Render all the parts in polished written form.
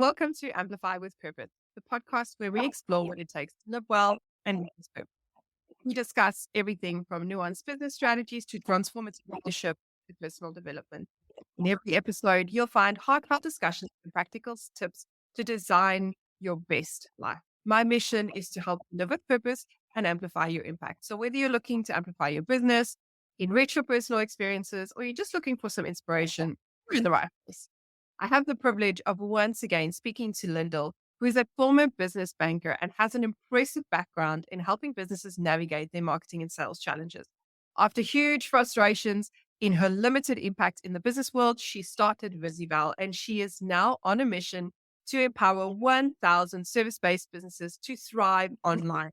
Welcome to Amplify with Purpose, the podcast where we explore what it takes to live well and live with purpose. We discuss everything from nuanced business strategies to transformative leadership to personal development. In every episode, you'll find heartfelt discussions and practical tips to design your best life. My mission is to help you live with purpose and amplify your impact. So whether you're looking to amplify your business, enrich your personal experiences, or you're just looking for some inspiration, you're in the right place. I have the privilege of once again speaking to Lyndall, who is a former business banker and has an impressive background in helping businesses navigate their marketing and sales challenges. After huge frustrations in her limited impact in the business world, she started Visival, and she is now on a mission to empower 1,000 service-based businesses to thrive online.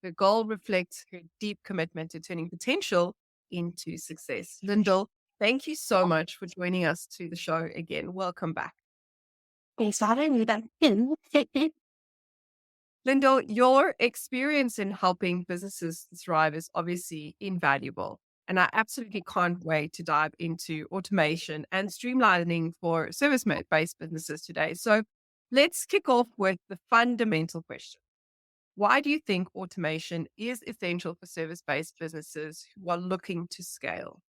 Her goal reflects her deep commitment to turning potential into success. Lyndall, thank you so much for joining us to the show again. Welcome back. Thanks for having me back in. Lyndall, your experience in helping businesses thrive is obviously invaluable. And I absolutely can't wait to dive into automation and streamlining for service-based businesses today. So let's kick off with the fundamental question. Why do you think automation is essential for service-based businesses who are looking to scale?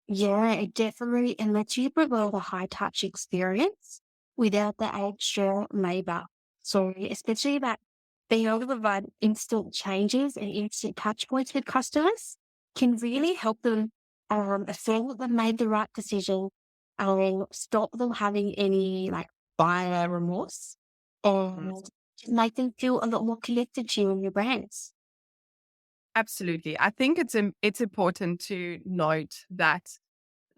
Yeah, it definitely and lets you provide a high touch experience without the extra labor. So especially that being able to provide instant changes and instant touch points with customers can really help them feel that they've made the right decision and stop them having any like buyer remorse Mm. and just make them feel a lot more connected to you and your brands. Absolutely. I think it's important to note that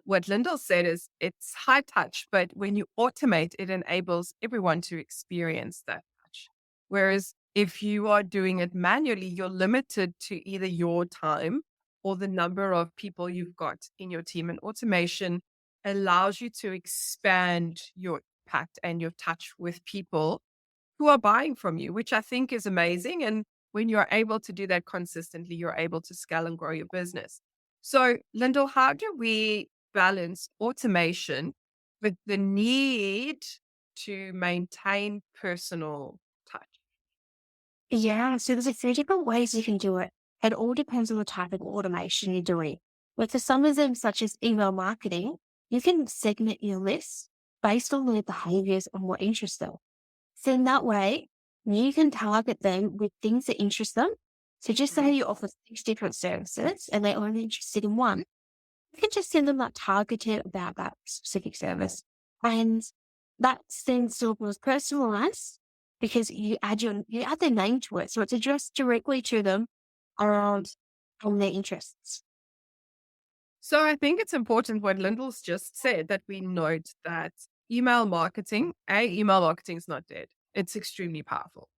what Lyndall said is it's high touch, but when you automate, it enables everyone to experience that touch. Whereas if you are doing it manually, you're limited to either your time or the number of people you've got in your team. And automation allows you to expand your impact and your touch with people who are buying from you, which I think is amazing. And when you're able to do that consistently, you're able to scale and grow your business. So, Lyndall, how do we balance automation with the need to maintain personal touch? Yeah, so there's a few different ways you can do it. It all depends on the type of automation you're doing. But for some of them, such as email marketing, you can segment your list based on their behaviors and what interests them. So in that way, you can target them with things that interest them. So just say you offer 6 different services and they're only interested in one, you can just send them that targeted about that specific service. And that then still was personalized because you add their name to it. So it's addressed directly to them around on their interests. So I think it's important what Lyndall's just said that we note that email marketing is not dead. It's extremely powerful.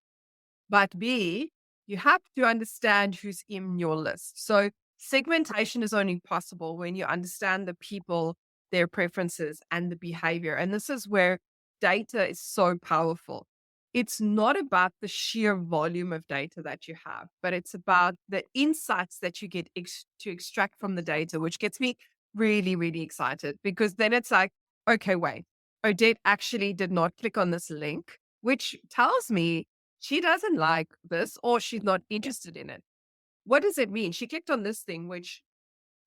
But B, you have to understand who's in your list. So segmentation is only possible when you understand the people, their preferences, and the behavior. And this is where data is so powerful. It's not about the sheer volume of data that you have, but it's about the insights that you get to extract from the data, which gets me really, really excited because then it's like, okay, wait, Odette actually did not click on this link, which tells me she doesn't like this or she's not interested in it. What does it mean? She clicked on this thing, which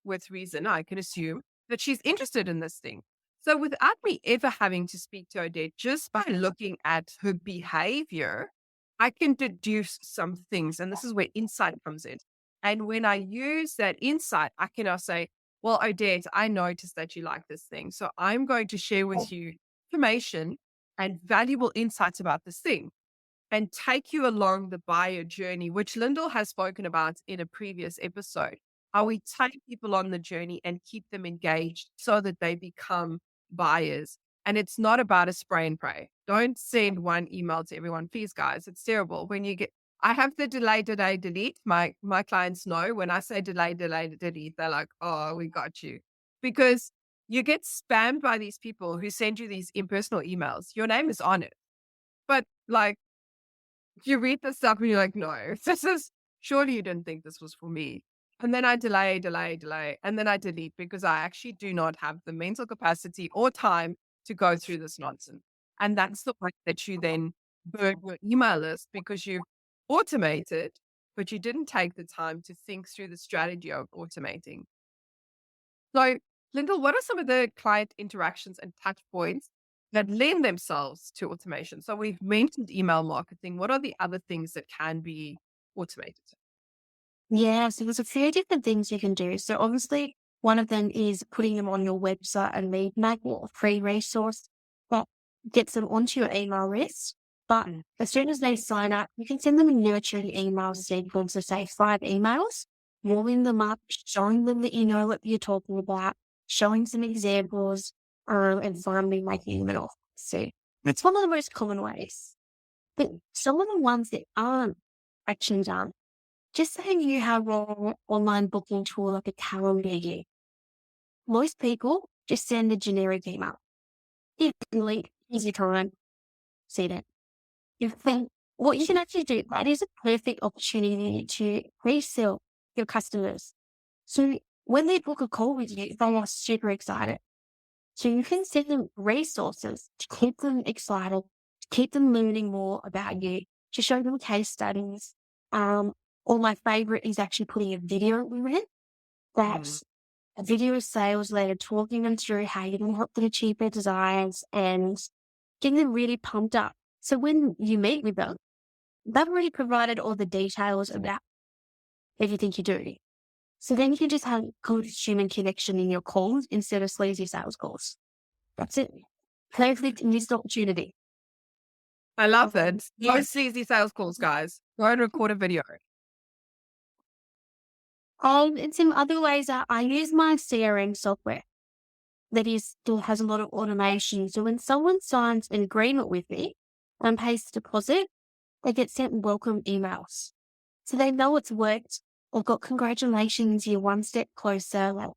with reason, I can assume that she's interested in this thing. So without me ever having to speak to Odette, just by looking at her behavior, I can deduce some things. And this is where insight comes in. And when I use that insight, I can now say, well, Odette, I noticed that you like this thing. So I'm going to share with you information and valuable insights about this thing and take you along the buyer journey, which Lyndall has spoken about in a previous episode. How we take people on the journey and keep them engaged so that they become buyers. And it's not about a spray and pray. Don't send one email to everyone, please, guys. It's terrible. I have the delay, delete. My clients know when I say delay, delete, they're like, oh, we got you. Because you get spammed by these people who send you these impersonal emails. Your name is on it. But like, you read the stuff and you're like, no, surely you didn't think this was for me. And then I delay, and then I delete because I actually do not have the mental capacity or time to go through this nonsense. And that's the way that you then burn your email list because you've automated, but you didn't take the time to think through the strategy of automating. So, Lyndall, what are some of the client interactions and touch points that lend themselves to automation? So, we've mentioned email marketing. What are the other things that can be automated? Yeah, so there's a few different things you can do. So obviously, one of them is putting them on your website and lead magnet or free resource that gets them onto your email list. But Mm. as soon as they sign up, you can send them a nurturing email sequence of say 5 emails, warming them up, showing them that you know what you're talking about, showing some examples, and finally making them an offer. So that's one of the most common ways. But some of the ones that aren't actually done, just saying you have an online booking tool like a calendar year. Most people just send a generic email. Here's the link, here's your time, see that. You think what you can actually do, that is a perfect opportunity to resell your customers. So when they book a call with you, they are super excited. So you can send them resources to keep them excited, to keep them learning more about you, to show them case studies. Or my favorite is actually putting a video in it. Mm. That's a video of sales later, talking them through how you can help them achieve their desires and getting them really pumped up. So when you meet with them, they've already provided all the details about everything you do. So then you can just have good human connection in your calls instead of sleazy sales calls. That's it. Perfect missed opportunity. I love that. No sleazy sales calls, guys. Go and record a video. And some other ways are I use my CRM software that is still has a lot of automation. So when someone signs an agreement with me and pays the deposit, they get sent welcome emails. So they know it's worked. I've got congratulations, you're one step closer. Like,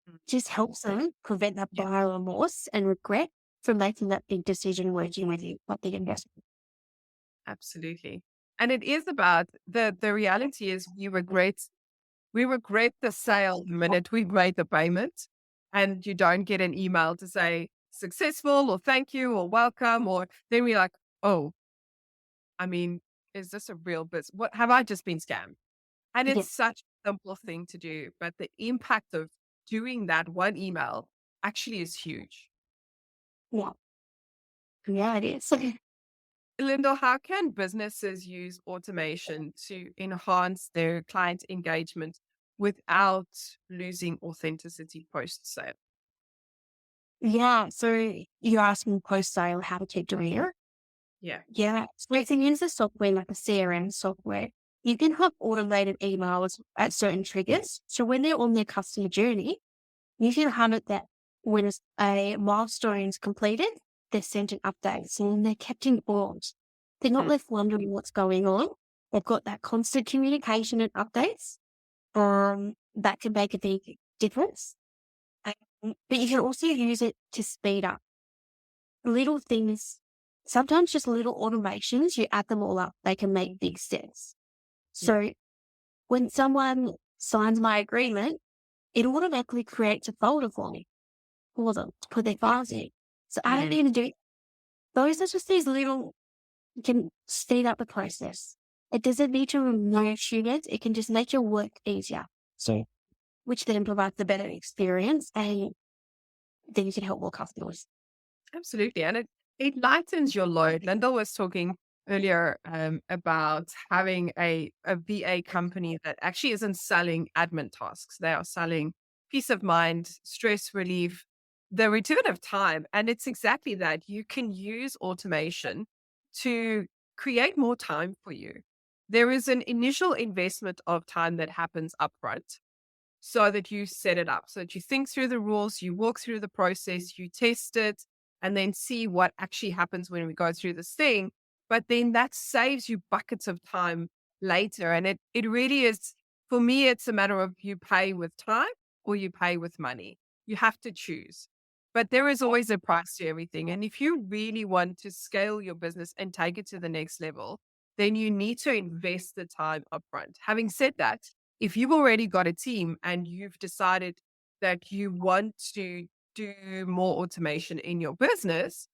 Mm. just helps them prevent that Yeah, buyer remorse and regret from making that big decision working with you, like the investment. absolutely. And it is about the reality is we regret the sale the minute we've made the payment and you don't get an email to say successful or thank you or welcome, or then we're like, oh, I mean, is this a real business? What have I just been scammed? And Yeah. it's such a simple thing to do, but the impact of doing that one email actually is huge. Yeah. Yeah, it is. Lyndall, how can businesses use automation to enhance their client engagement without losing authenticity post sale? Yeah. So you're asking post sale how to keep doing it. Yeah. Yeah. So if you use the software like a CRM software, you can have automated emails at certain triggers. So when they're on their customer journey, you can have it that when a milestone is completed, they're sent an update. So when they're kept informed, they're not Mm. left wondering what's going on. They've got that constant communication and updates. That can make a big difference. But you can also use it to speed up little things. Sometimes just little automations, you add them all up, they can make big steps. Yeah. So when someone signs my agreement, it automatically creates a folder for them to put their files in. So I don't Mm. need to do those are just these little can speed up the process. It doesn't need to remove humans, it can just make your work easier. So which then provides a better experience and then you can help more customers. Absolutely. And it lightens your load. Lyndall was talking earlier about having a VA company that actually isn't selling admin tasks. They are selling peace of mind, stress relief, the return of time. And it's exactly that. You can use automation to create more time for you. There is an initial investment of time that happens upfront so that you set it up, so that you think through the rules, you walk through the process, you test it, and then see what actually happens when we go through this thing. But then that saves you buckets of time later. And it really is, for me, it's a matter of you pay with time or you pay with money. You have to choose. But there is always a price to everything. And if you really want to scale your business and take it to the next level, then you need to invest the time upfront. Having said that, if you've already got a team and you've decided that you want to do more automation in your business,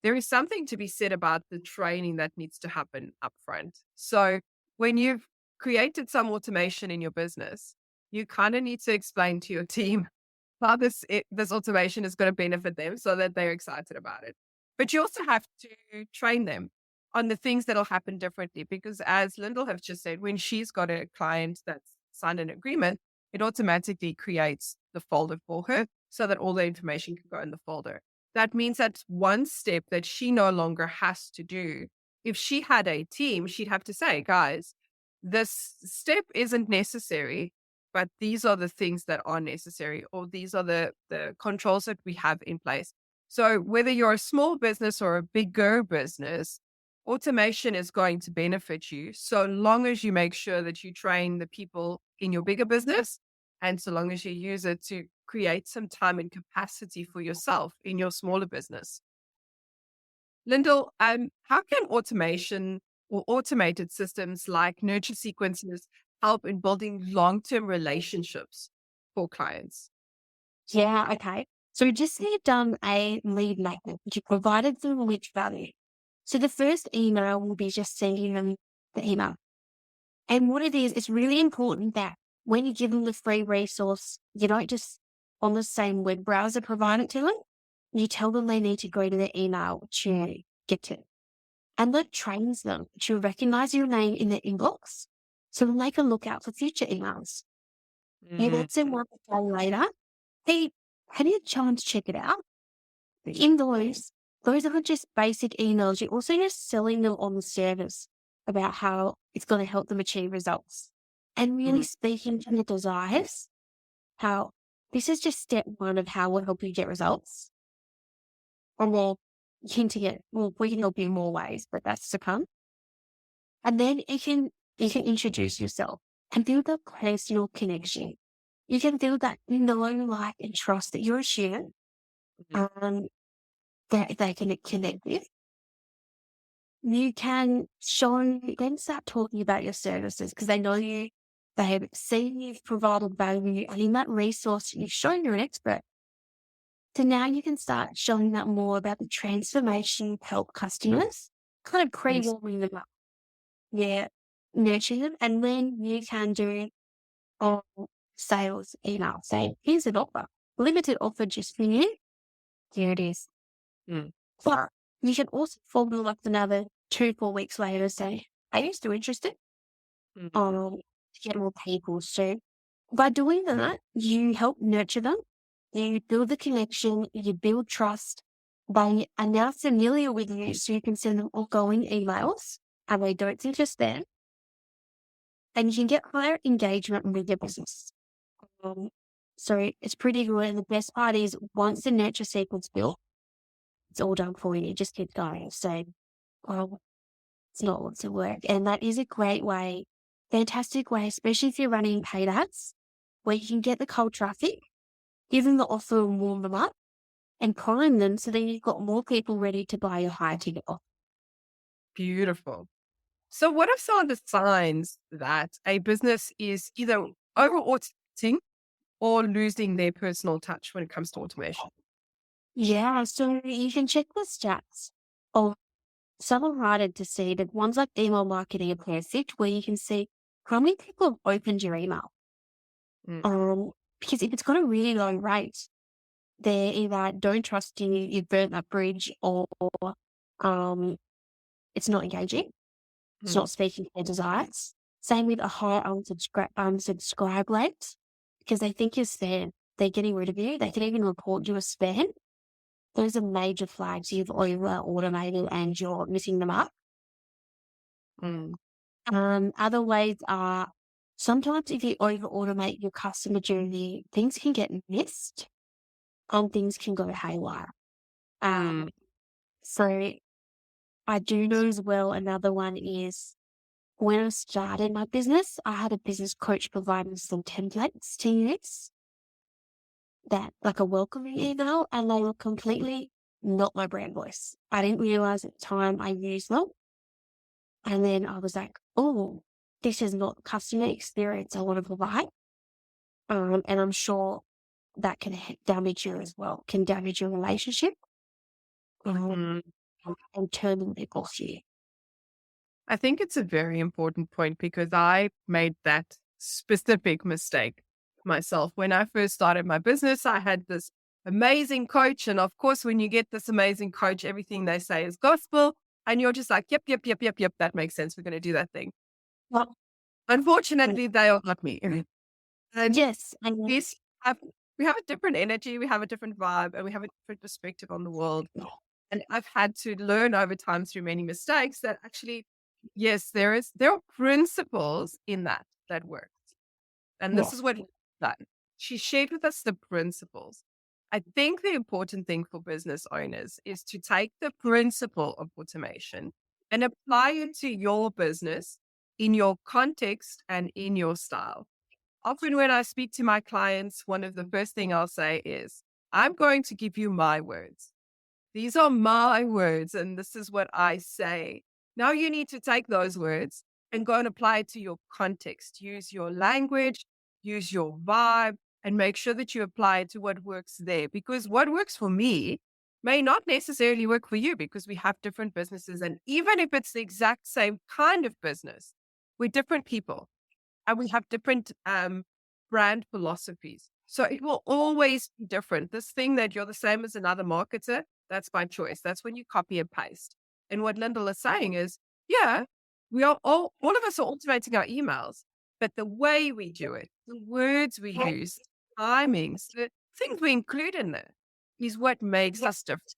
there is something to be said about the training that needs to happen upfront. So when you've created some automation in your business, you kind of need to explain to your team how this automation is going to benefit them so that they're excited about it. But you also have to train them on the things that'll happen differently because as Lyndall has just said, when she's got a client that's signed an agreement, it automatically creates the folder for her so that all the information can go in the folder. That means that's one step that she no longer has to do. If she had a team, she'd have to say, guys, this step isn't necessary, but these are the things that are necessary, or these are the controls that we have in place. So whether you're a small business or a bigger business, automation is going to benefit you so long as you make sure that you train the people in your bigger business and so long as you use it to create some time and capacity for yourself in your smaller business. Lyndall, how can automation or automated systems like nurture sequences help in building long-term relationships for clients? Yeah, okay. So we just need done a lead magnet, which you provided them with value. So the first email will be just sending them the email. And what it is, it's really important that when you give them the free resource, you don't just on the same web browser provide it to them. You tell them they need to go to their email to get to it. And that trains them to recognize your name in their inbox so then they can look out for future emails. You Mm, let them one day later, hey, have you had a chance to check it out? In those aren't just basic emails. You're also just selling them on the service about how it's going to help them achieve results and really mm, speaking to their desires, how this is just step one of how we'll help you get results. And then hinting at, well, we can help you in more ways, but that's to come. And then you can introduce yourself and build a personal connection. You can build that know, like, and trust that you're a human mm. that they can connect with. You can then start talking about your services because they know you, they have seen you've provided value, and in that resource, you've shown you're an expert. So now you can start showing that more about the transformation help customers, kind of Yes. pre-warming them up. Yeah, nurturing them, and then you can do on sales email saying, here's an offer, limited offer just for you. Here it is. Mm, But you can also follow up another 2-4 weeks later and say, are you still interested? mm, To get more people. So by doing that, you help nurture them, you build the connection, you build trust. They are now familiar with you, so you can send them ongoing emails and they don't think you're spam. And you can get higher engagement with your business. Um, so it's pretty good. And the best part is once the nurture sequence built, it's all done for you. You just keep going. So, well, it's not lots of work. And that is a great way, fantastic way, especially if you're running paid ads, where you can get the cold traffic, give them the offer and warm them up and prime them so then you've got more people ready to buy your higher ticket offer. beautiful. So, what are some of the signs that a business is either over automating or losing their personal touch when it comes to automation? Yeah, so you can check the stats of some are harder to see, but ones like email marketing are perfect where you can see how many people have opened your email. Mm, Because if it's got a really low rate, they either don't trust you, you've burnt that bridge, or um, it's not engaging. It's mm, not speaking to their desires. Same with a high unsubscribe rate because they think you're spam. They're getting rid of you. They can even report you as spam. Those are major flags you've over automated and you're missing them up. mm, Other ways are sometimes if you over automate your customer journey, things can get missed and things can go haywire. Um, mm, so I do know as well, another one is when I started my business, I had a business coach provide me some templates to use that like a welcoming email, and they were completely not my brand voice. I didn't realize at the time I used them. And then I was like, oh, this is not the customer experience I want to provide. And I'm sure that can damage you as well, can damage your relationship. Um, mm. and turning them off you. I think it's a very important point because I made that specific mistake myself. When I first started my business, I had this amazing coach. And of course, when you get this amazing coach, everything they say is gospel. And you're just like, yep, yep, yep, yep, yep. That makes sense. We're going to do that thing. Well, Unfortunately, they are not me. And yes, and we have, we have a different energy, we have a different vibe, and we have a different perspective on the world. And I've had to learn over time through many mistakes that actually, yes, there are principles in that work. And this is yes, what we've done. She shared with us the principles. I think the important thing for business owners is to take the principle of automation and apply it to your business in your context and in your style. Often when I speak to my clients, one of the first thing I'll say is, I'm going to give you my words. These are my words, and this is what I say. Now you need to take those words and go and apply it to your context. Use your language, use your vibe, and make sure that you apply it to what works there. Because what works for me may not necessarily work for you because we have different businesses. And even if it's the exact same kind of business, we're different people and we have different brand philosophies. So it will always be different. This thing that you're the same as another marketer, that's by choice. That's when you copy and paste. And what Lyndall is saying is, yeah, we are all of us are automating our emails, but the way we do it, the words we use, timings, the things we include in there is what makes us different.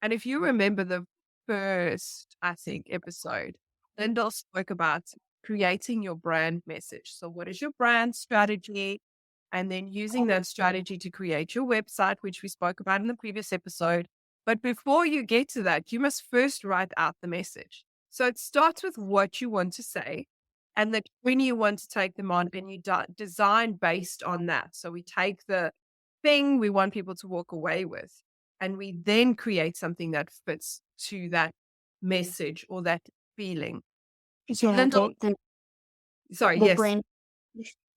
And if you remember the first, I think, episode, Lyndall spoke about creating your brand message. So, what is your brand strategy? And then using that strategy to create your website, which we spoke about in the previous episode. But before you get to that, you must first write out the message. So, it starts with what you want to say and that when you want to take them on, and you design based on that. So, we take the thing we want people to walk away with, and we then create something that fits to that message or that feeling. yeah, Lyndall, sorry, the yes, brand,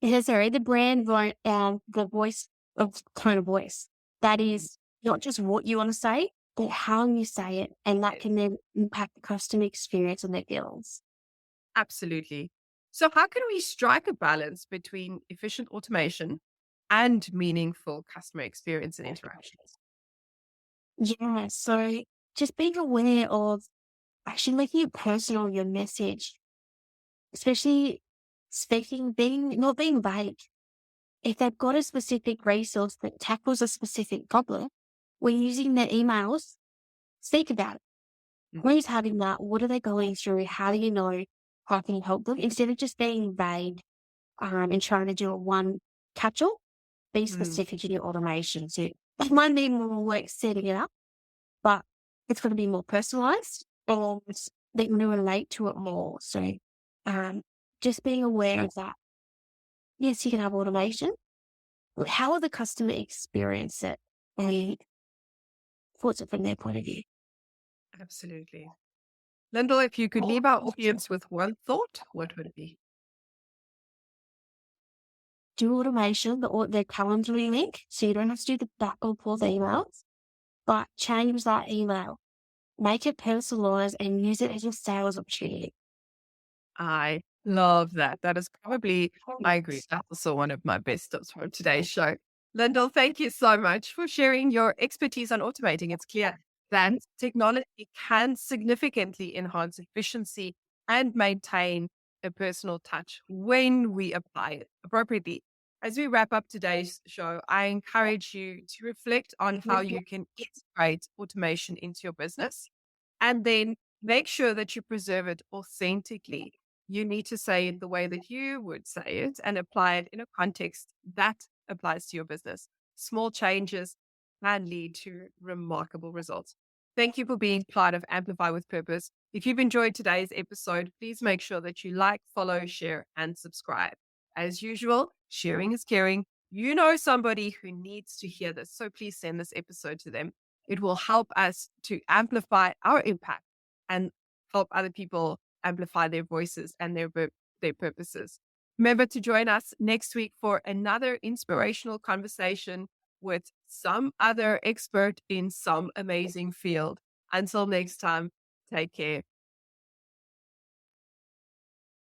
yeah, sorry, the brand, the voice of tone of voice. That is not just what you want to say, but how you say it, and that can then impact the customer experience and their feelings. absolutely. So, how can we strike a balance between efficient automation and meaningful customer experience and interactions? Yeah, so just being aware of actually making it personal, your message, especially speaking, being not being vague. If they've got a specific resource that tackles a specific problem, when using their emails, speak about it. Mm. Who's having that? What are they going through? How do you know? How can you help them? Instead of just being vague and trying to do a one catch-all, be Mm, specific in your automation. So it might need more work setting it up, but it's going to be more personalized and they're going to relate to it more. So um, just being aware of that. Yes, you can have automation. But how will the customer experience it? And what's it from their point of view? absolutely. Lyndall, if you could leave our audience with one thought, what would it be? Do automation, their Calendly link, so you don't have to do the back and forth emails, but change that email. Make it personalized and use it as your sales opportunity. I love that. That is probably, I agree. That's also one of my best tips from today's show. Lyndall, thank you so much for sharing your expertise on automating. It's clear that technology can significantly enhance efficiency and maintain a personal touch when we apply it appropriately. As we wrap up today's show, I encourage you to reflect on how you can integrate automation into your business and then make sure that you preserve it authentically. You need to say it the way that you would say it and apply it in a context that applies to your business. Small changes can lead to remarkable results. Thank you for being part of Amplify with Purpose. If you've enjoyed today's episode, please make sure that you like, follow, share, and subscribe. As usual, sharing is caring. You know somebody who needs to hear this, so please send this episode to them. It will help us to amplify our impact and help other people amplify their voices and their purposes. Remember to join us next week for another inspirational conversation with some other expert in some amazing field. Until next time, take care.